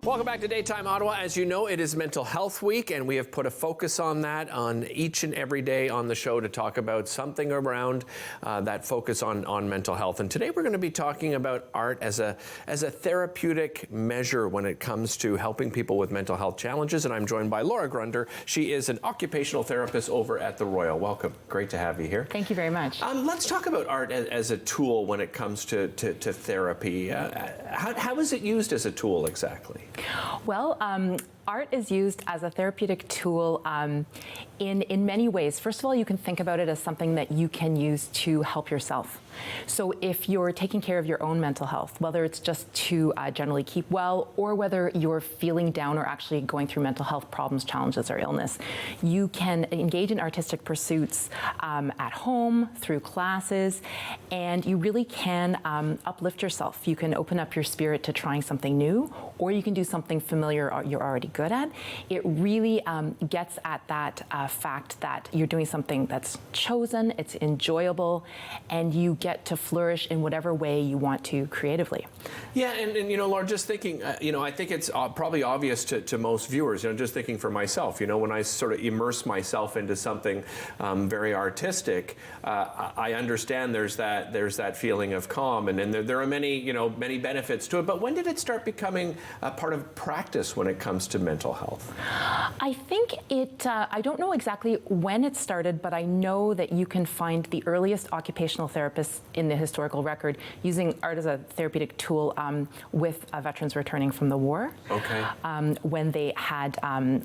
Welcome back to Daytime Ottawa. As you know, it is Mental Health Week, and we have put a focus on that on each and every day on the show to talk about something around that focus on mental health. And today we're going to be talking about art as a therapeutic measure when it comes to helping people with mental health challenges. And I'm joined by Laura Grunder. She is an occupational therapist over at the Royal. Welcome. Great to have you here. Thank you very much. Let's talk about art as a tool when it comes to therapy. How is it used as a tool exactly? Well, art is used as a therapeutic tool in many ways. First of all, you can think about it as something that you can use to help yourself. So if you're taking care of your own mental health, whether it's just to generally keep well, or whether you're feeling down or actually going through mental health problems, challenges, or illness, you can engage in artistic pursuits at home, through classes, and you really can uplift yourself. You can open up your spirit to trying something new, or you can do something familiar you're already good at. It really gets at that fact that you're doing something that's chosen, it's enjoyable, and you get to flourish in whatever way you want to creatively. Yeah, and you know, Laura, just thinking, I think it's probably obvious to most viewers, just thinking for myself, when I sort of immerse myself into something very artistic, I understand there's that feeling of calm, and there are many benefits to it. But when did it start becoming a part of practice when it comes to mental health? I think I don't know exactly when it started, but I know that you can find the earliest occupational therapists in the historical record using art as a therapeutic tool with veterans returning from the war. Okay. When they had,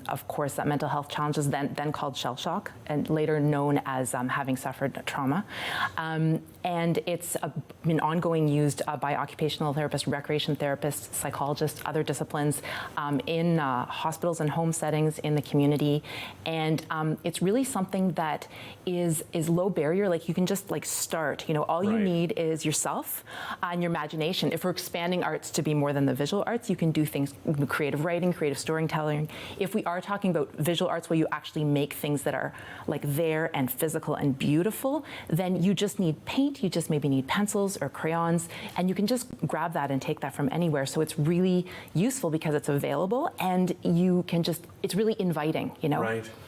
of course, mental health challenges, then called shell shock, and later known as having suffered trauma. And it's been ongoing used by occupational therapists, recreation therapists, psychologists, other disciplines in hospitals and home settings in the community. And it's really something that is low barrier. Like, you can just start. All you need is yourself and your imagination. If we're expanding arts to be more than the visual arts, you can do things, creative writing, creative storytelling. If we are talking about visual arts where you actually make things that are there and physical and beautiful, then you just need paint, you just maybe need pencils or crayons, and you can just grab that and take that from anywhere. So it's really useful because it's available, and you can it's really inviting,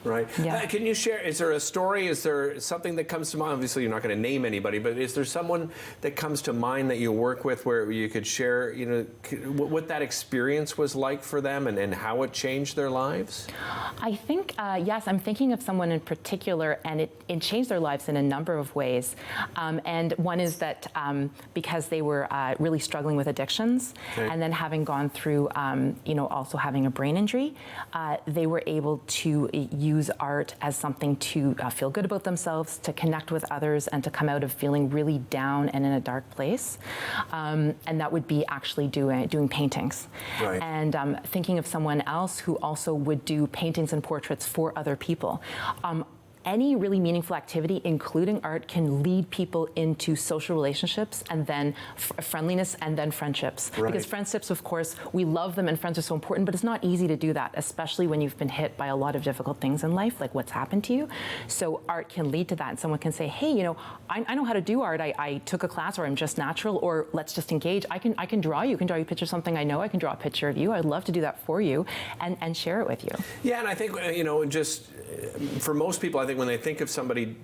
Right. Yeah. Can you share, is there a story, is there something that comes to mind? Obviously you're not going to name anybody, but is there someone that comes to mind that you work with where you could share, what that experience was like for them and how it changed their lives? I think, yes, I'm thinking of someone in particular, and it changed their lives in a number of ways. And one is that because they were really struggling with addictions, and then having gone through, also having a brain injury, they were able to use art as something to feel good about themselves, to connect with others, and to come out of feeling really down and in a dark place. And that would be actually doing paintings. Right. And thinking of someone else who also would do paintings and portraits for other people. Any really meaningful activity, including art, can lead people into social relationships, and then friendliness, and then friendships. Right. Because friendships, of course, we love them, and friends are so important, but it's not easy to do that, especially when you've been hit by a lot of difficult things in life, like what's happened to you. So art can lead to that, and someone can say, hey, I know how to do art. I took a class, or I'm just natural, or let's just engage. I can draw you. You can draw you a picture of something I know. I can draw a picture of you. I'd love to do that for you and share it with you. Yeah, and I think, just for most people, I think when they think of somebody,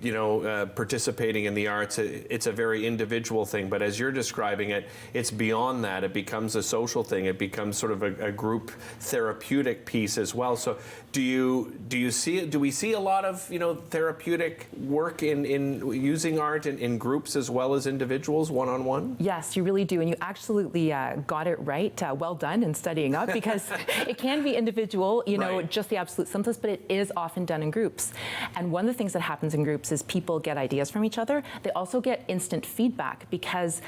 participating in the arts, it's a very individual thing. But as you're describing it, it's beyond that. It becomes a social thing. It becomes sort of a group therapeutic piece as well. So do we see a lot of therapeutic work in using art in groups as well as individuals, one-on-one? Yes, you really do, and you absolutely got it right. Well done in studying up, because it can be individual, just the absolute simplest, but it is often done in groups. And one of the things that happens in groups is people get ideas from each other. They also get instant feedback, because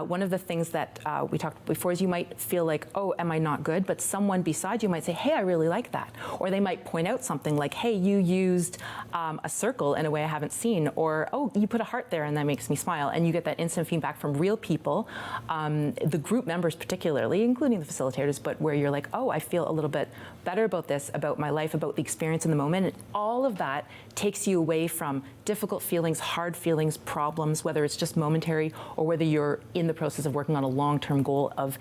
one of the things that we talked before is you might feel like, oh, am I not good? But someone beside you might say, hey, I really like that. Or they might point out something like, hey, you used a circle in a way I haven't seen. Or, oh, you put a heart there and that makes me smile. And you get that instant feedback from real people, the group members particularly, including the facilitators, but where you're like, oh, I feel a little bit better about this, about my life, about the experience in the moment. all of that takes you away from difficult feelings, hard feelings, problems, whether it's just momentary or whether you're in the process of working on a long-term goal of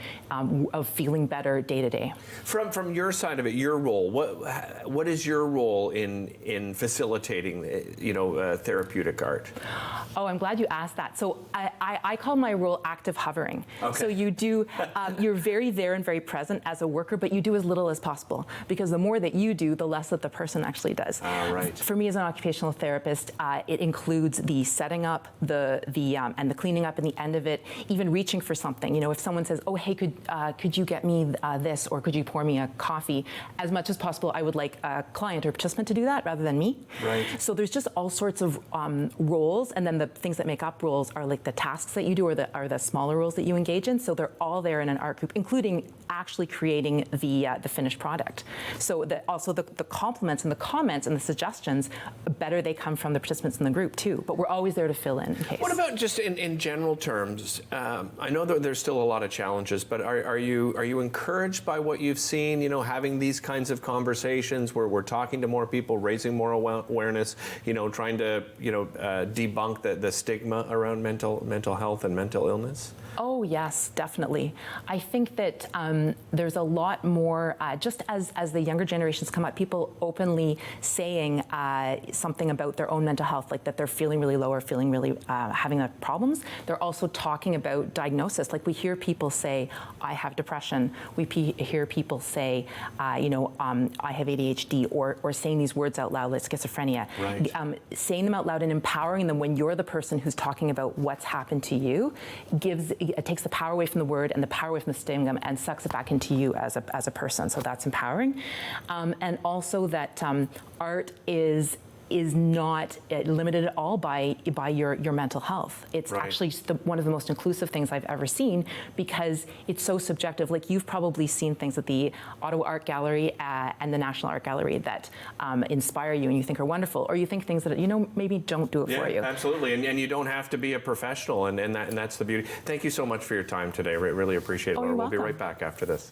feeling better day to day. From your side of it, your role, what is your role in facilitating, therapeutic art? Oh, I'm glad you asked that. So I call my role active hovering. Okay. So you do, you're very there and very present as a worker, but you do as little as possible, because the more that you do, the less that the person actually does. Right. For me as an occupational therapist, it includes the setting up, and the cleaning up, and the end of it, even reaching for something. If someone says, "Oh, hey, could you get me this, or could you pour me a coffee?" As much as possible, I would like a client or participant to do that rather than me. Right. So there's just all sorts of roles, and then the things that make up roles are like the tasks that you do, or the smaller roles that you engage in. So they're all there in an art group, including actually creating the finished product. So also the compliments and the comments and the suggestions, better they come from the participants in the group too. But we're always there to fill in case. What about just in general terms? I know that there's still a lot of challenges, but are you encouraged by what you've seen? Having these kinds of conversations where we're talking to more people, raising more awareness, trying to debunk the stigma around mental health and mental illness? Oh, yes, definitely. I think that there's a lot more, just as the younger generations come up, people openly saying something about their own mental health, like that they're feeling really low or feeling really having problems. They're also talking about diagnosis. Like we hear people say, I have depression. We hear people say, I have ADHD, or saying these words out loud, like schizophrenia. Right. Saying them out loud and empowering them when you're the person who's talking about what's happened to you it takes the power away from the word and the power away from the stigma and sucks it back into you as a person. So that's empowering. And also that art is not limited at all by your mental health. It's right. actually one of the most inclusive things I've ever seen, because it's so subjective. Like you've probably seen things at the Ottawa Art Gallery and the National Art Gallery that inspire you and you think are wonderful, or you think things that maybe don't do it for you. Absolutely, and you don't have to be a professional, and that's the beauty. Thank you so much for your time today. Really appreciate it. Oh, you're We'll be welcome. right back after this.